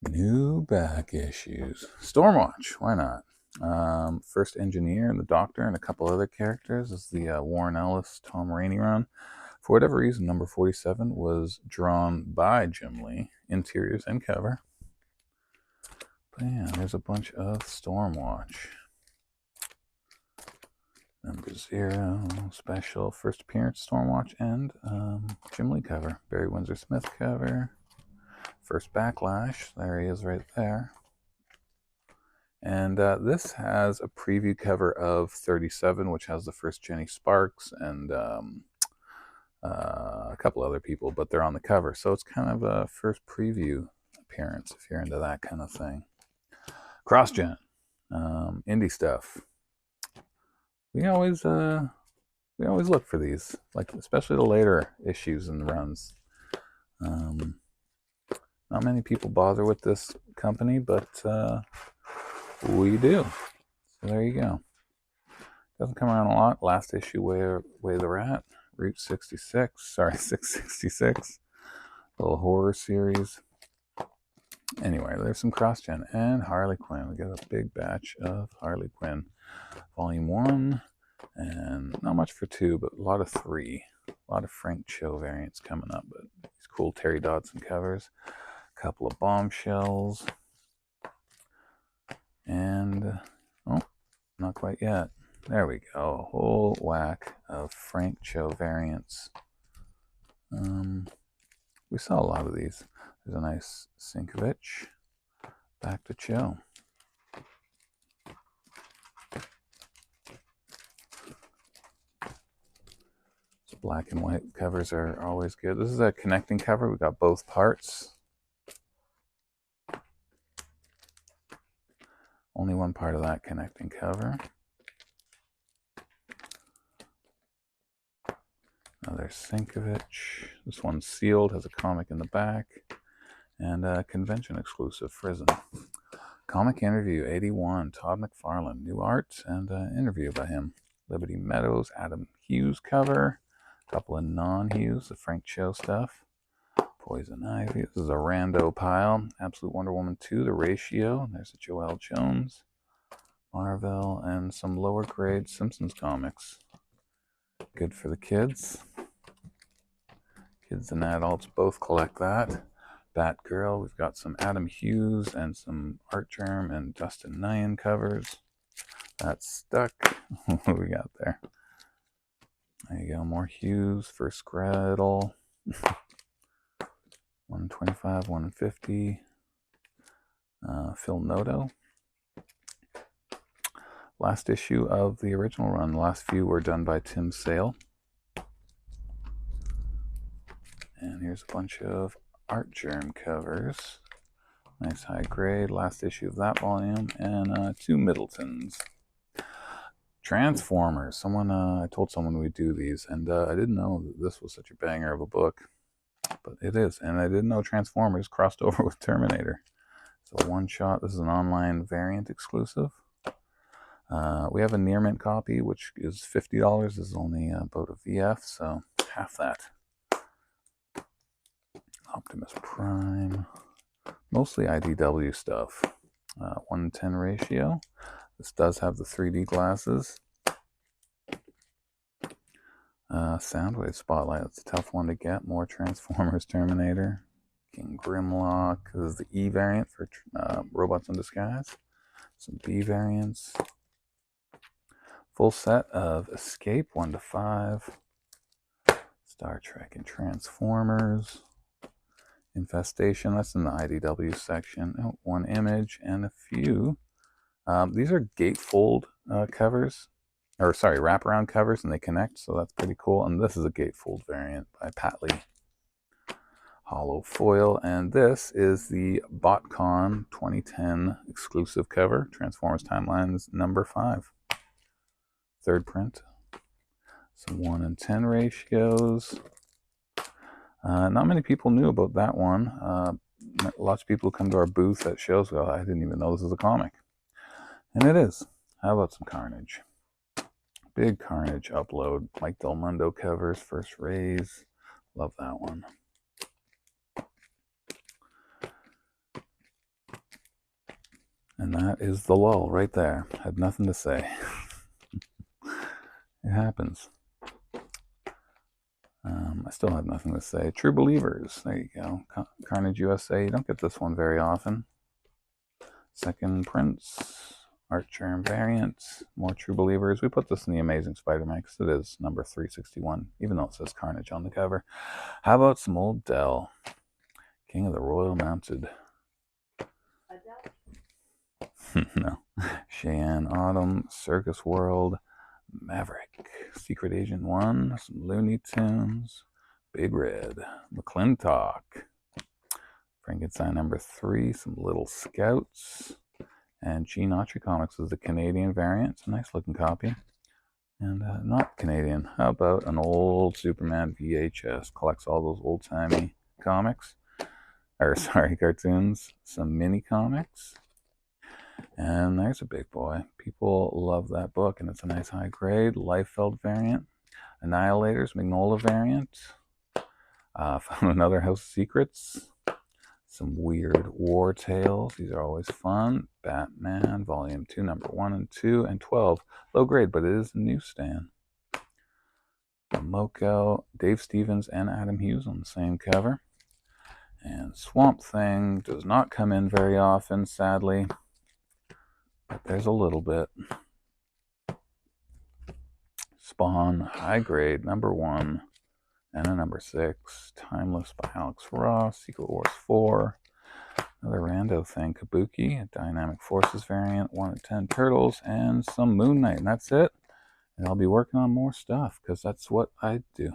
New back issues. Stormwatch, why not? First Engineer and the Doctor and a couple other characters is the Warren Ellis, Tom Rainey run. For whatever reason, number 47 was drawn by Jim Lee, interiors and cover. But yeah, there's a bunch of Stormwatch. Number 0, special, first appearance, Stormwatch, and Jim Lee cover. Barry Windsor Smith cover. First Backlash, there he is right there. And this has a preview cover of 37, which has the first Jenny Sparks and a couple other people, but they're on the cover. So it's kind of a first preview appearance if you're into that kind of thing. CrossGen, indie stuff. We always look for these, like especially the later issues and runs. Not many people bother with this company, but we do. So there you go. Doesn't come around a lot. Last issue, Way the Rat, Route 66. Sorry, 666. Little horror series. Anyway, there's some CrossGen and Harley Quinn. We got a big batch of Harley Quinn. Volume 1, and not much for 2, but a lot of 3. A lot of Frank Cho variants coming up, but these cool Terry Dodson covers. A couple of Bombshells. And, oh, not quite yet. There we go. A whole whack of Frank Cho variants. We saw a lot of these. There's a nice Sinkovich. Back to Cho. So black and white covers are always good. This is a connecting cover. We got both parts. Only one part of that connecting cover. Another Sinkovich. This one's sealed, has a comic in the back, and a convention exclusive Frizzen. Comic interview 81, Todd McFarlane. New art and interview by him. Liberty Meadows, Adam Hughes cover. A couple of non-Hughes, the Frank Cho stuff. Poison Ivy. This is a rando pile. Absolute Wonder Woman 2, The Ratio. There's a Joelle Jones. Marvel, and some lower grade Simpsons comics. Good for the kids. Kids and adults both collect that. Batgirl, we've got some Adam Hughes and some Artgerm and Dustin Nyan covers. That's stuck. What do we got there? There you go, more Hughes for Scraddle. 125, 150. Phil Noto. Last issue of the original run. The last few were done by Tim Sale. And here's a bunch of Artgerm covers. Nice high grade. Last issue of that volume. And 2 Middletons. Transformers. I told someone we'd do these, and I didn't know that this was such a banger of a book. But it is. And I didn't know Transformers crossed over with Terminator. So one shot. This is an online variant exclusive. We have a near mint copy, which is $50. This is only about a VF, so half that. Optimus Prime. Mostly IDW stuff. 1:10 ratio. This does have the 3D glasses. Soundwave Spotlight. That's a tough one to get. More Transformers Terminator. King Grimlock. This is the E variant for Robots in Disguise. Some B variants. Full set of Escape 1-5. Star Trek and Transformers. Infestation, that's in the IDW section. Oh, one image and a few. These are gatefold covers, or sorry, wraparound covers, and they connect, so that's pretty cool. And this is a gatefold variant by Pat Lee. Hollow foil, and this is the BotCon 2010 exclusive cover, Transformers Timelines number 5. Third print. Some 1:10 ratios. Not many people knew about that one. Lots of people come to our booth at shows go, I didn't even know this was a comic. And it is. How about some Carnage? Big Carnage upload. Mike Del Mundo covers, First Rays. Love that one. And that is the lull right there. Had nothing to say. It happens. I still have nothing to say. True Believers. There you go. Carnage USA. You don't get this one very often. Second Prince. Archer and Variants. More True Believers. We put this in the Amazing Spider-Man because it is number 361, even though it says Carnage on the cover. How about some old Dell? King of the Royal Mounted. No. Cheyenne Autumn. Circus World. Maverick, Secret Agent 1, some Looney Tunes, Big Red, McClintock, Frankenstein number 3, some Little Scouts, and Gene Autry Comics is the Canadian variant. It's a nice looking copy. And not Canadian. How about an old Superman VHS? Collects all those old timey comics. Cartoons. Some mini comics. And there's a big boy. People love that book, and it's a nice high grade. Liefeld variant. Annihilators, Magnola variant. Found another House of Secrets. Some weird war tales. These are always fun. Batman, Volume 2, number 1 and 2, and 12. Low grade, but it is a newsstand. Moko, Dave Stevens, and Adam Hughes on the same cover. And Swamp Thing does not come in very often, sadly. But there's a little bit. Spawn, high grade, number 1, and a number 6. Timeless by Alex Ross. Secret Wars 4. Another rando thing. Kabuki, a Dynamic Forces variant. 1 of 10 Turtles, and some Moon Knight. And that's it. And I'll be working on more stuff because that's what I do.